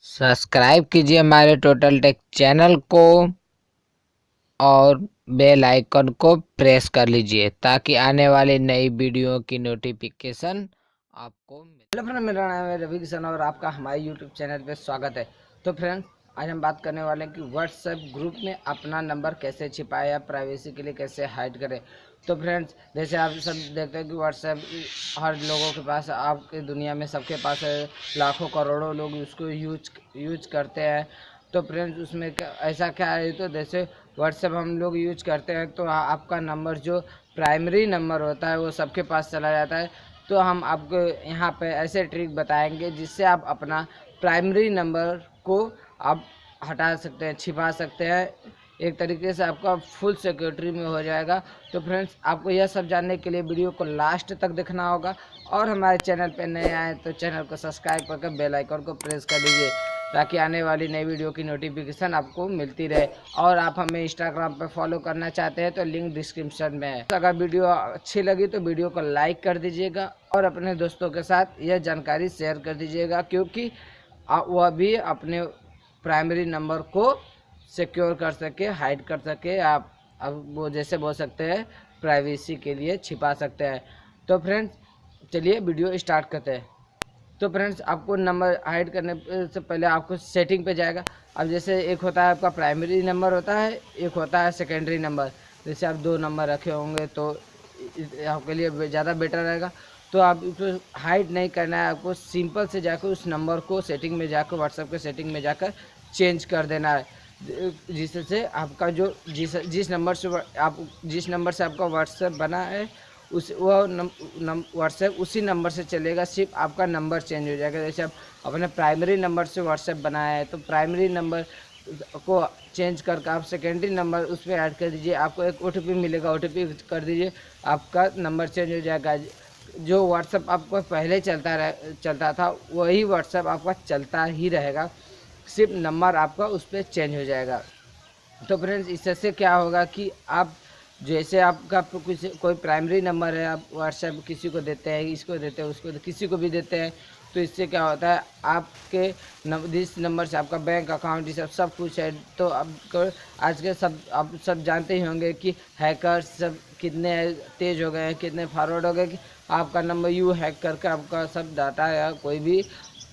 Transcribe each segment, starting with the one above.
Subscribe कीजिए हमारे total take channel को और बेल आइकन को प्रेस कर लीजिए ताकि आने वाली नई वीडियो की नोटिफिकेशन आपको मिले। हेलो फ्रेंड, मेरा नाम है रवि किशन और आपका हमारे यूट्यूब चैनल पे स्वागत है। तो फ्रेंड्स, आज हम बात करने वाले हैं कि व्हाट्सएप ग्रुप में अपना नंबर कैसे छिपाए या प्राइवेसी के लिए कैसे हाइड करें। तो फ्रेंड्स, जैसे आप सब देखते हैं कि व्हाट्सएप हर लोगों के पास, आपके दुनिया में सबके पास है, लाखों करोड़ों लोग उसको यूज करते हैं। तो फ्रेंड्स, उसमें ऐसा क्या है, तो जैसे व्हाट्सएप हम लोग यूज करते हैं तो आपका नंबर जो प्राइमरी नंबर होता है वो सबके पास चला जाता है। तो हम आपको यहाँ पे ऐसे ट्रिक बताएंगे जिससे आप अपना प्राइमरी नंबर को आप हटा सकते हैं, छिपा सकते हैं। एक तरीके से आपका फुल सिक्योरिटी में हो जाएगा। तो फ्रेंड्स, आपको यह सब जानने के लिए वीडियो को लास्ट तक देखना होगा और हमारे चैनल पर नए आए तो चैनल को सब्सक्राइब करके बेल आइकन को प्रेस कर दीजिए ताकि आने वाली नई वीडियो की नोटिफिकेशन आपको मिलती रहे। और आप हमें इंस्टाग्राम पर फॉलो करना चाहते हैं तो लिंक डिस्क्रिप्शन में है। अगर वीडियो अच्छी लगी तो वीडियो को लाइक कर दीजिएगा और अपने दोस्तों के साथ यह जानकारी शेयर कर दीजिएगा, क्योंकि वह भी अपने प्राइमरी नंबर को सिक्योर कर सके, हाइड कर सके। आप अब वो जैसे बोल सकते हैं प्राइवेसी के लिए छिपा सकते हैं। तो फ्रेंड्स, चलिए वीडियो स्टार्ट करते हैं। तो फ्रेंड्स, आपको नंबर हाइड करने से पहले आपको सेटिंग पे जाएगा। अब जैसे एक होता है आपका प्राइमरी नंबर होता है, एक होता है सेकेंडरी नंबर। जैसे आप 2 नंबर रखे होंगे तो आपके लिए ज़्यादा बेटर रहेगा। तो आप इसको हाइड नहीं करना है, आपको सिंपल से जाकर उस नंबर को सेटिंग में जाकर, व्हाट्सएप के सेटिंग में जाकर चेंज कर देना है, जिससे आपका जो जिस नंबर से आपका व्हाट्सएप बना है उस वह व्हाट्सएप उसी नंबर से चलेगा, सिर्फ आपका नंबर चेंज हो जाएगा। जैसे आप अपने प्राइमरी नंबर से व्हाट्सएप बनाया है तो प्राइमरी नंबर को चेंज करके आप सेकेंडरी नंबर उस पर ऐड कर दीजिए। आपको एक OTP मिलेगा, OTP कर दीजिए, आपका नंबर चेंज हो जाएगा। जो व्हाट्सएप आपको पहले चलता था वही व्हाट्सएप आपका चलता ही रहेगा, सिर्फ नंबर आपका उस पर चेंज हो जाएगा। तो फ्रेंड्स, इससे क्या होगा कि आप जैसे आपका कोई प्राइमरी नंबर है, आप व्हाट्सएप किसी को देते हैं, इसको देते हैं, उसको किसी को भी देते हैं, तो इससे क्या होता है आपके जिस नंबर से आपका बैंक अकाउंट ये सब कुछ है। तो आपको आज के आप सब जानते ही होंगे कि हैकर्स सब कितने तेज़ हो गए हैं, कितने फॉरवर्ड हो गए कि आपका नंबर यूँ हैक करके आपका सब डाटा या कोई भी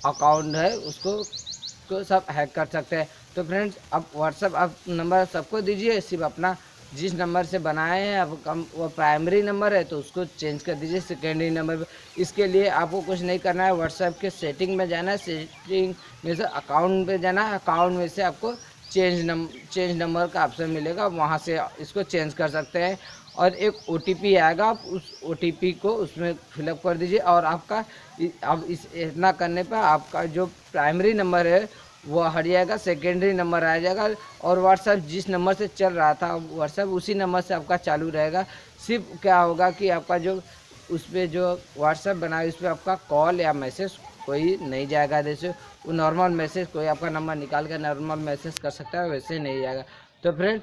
अकाउंट है उसको सब हैक कर सकते हैं। तो फ्रेंड्स, आप व्हाट्सएप आप नंबर सबको दीजिए, सिर्फ अपना जिस नंबर से बनाए हैं अब वो प्राइमरी नंबर है तो उसको चेंज कर दीजिए सेकेंडरी नंबर पे। इसके लिए आपको कुछ नहीं करना है, व्हाट्सएप के सेटिंग में जाना है, सेटिंग में से अकाउंट पे जाना है, अकाउंट में से आपको चेंज नंबर का ऑप्शन मिलेगा, वहाँ से इसको चेंज कर सकते हैं। और एक OTP आएगा, आप उस OTP को उसमें फिलअप कर दीजिए और आपका अब इतना करने पर आपका जो प्राइमरी नंबर है वो हट जाएगा, सेकेंडरी नंबर आ जाएगा और व्हाट्सएप जिस नंबर से चल रहा था व्हाट्सएप उसी नंबर से आपका चालू रहेगा। सिर्फ क्या होगा कि आपका जो उस पर जो व्हाट्सएप बना है उस पर आपका कॉल या मैसेज कोई नहीं जाएगा। जैसे वो नॉर्मल मैसेज कोई आपका नंबर निकाल कर नॉर्मल मैसेज कर सकता है, वैसे नहीं जाएगा। तो फ्रेंड,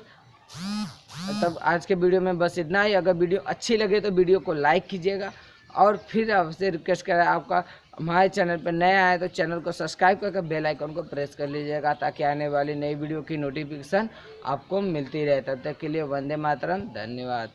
तब आज के वीडियो में बस इतना ही। अगर वीडियो अच्छी लगे तो वीडियो को लाइक कीजिएगा और फिर आपसे रिक्वेस्ट करें, आपका हमारे चैनल पर नया आए तो चैनल को सब्सक्राइब करके बेल आइकन को प्रेस कर लीजिएगा ताकि आने वाली नई वीडियो की नोटिफिकेशन आपको मिलती रहे। तब तक के लिए वंदे मातरम, धन्यवाद।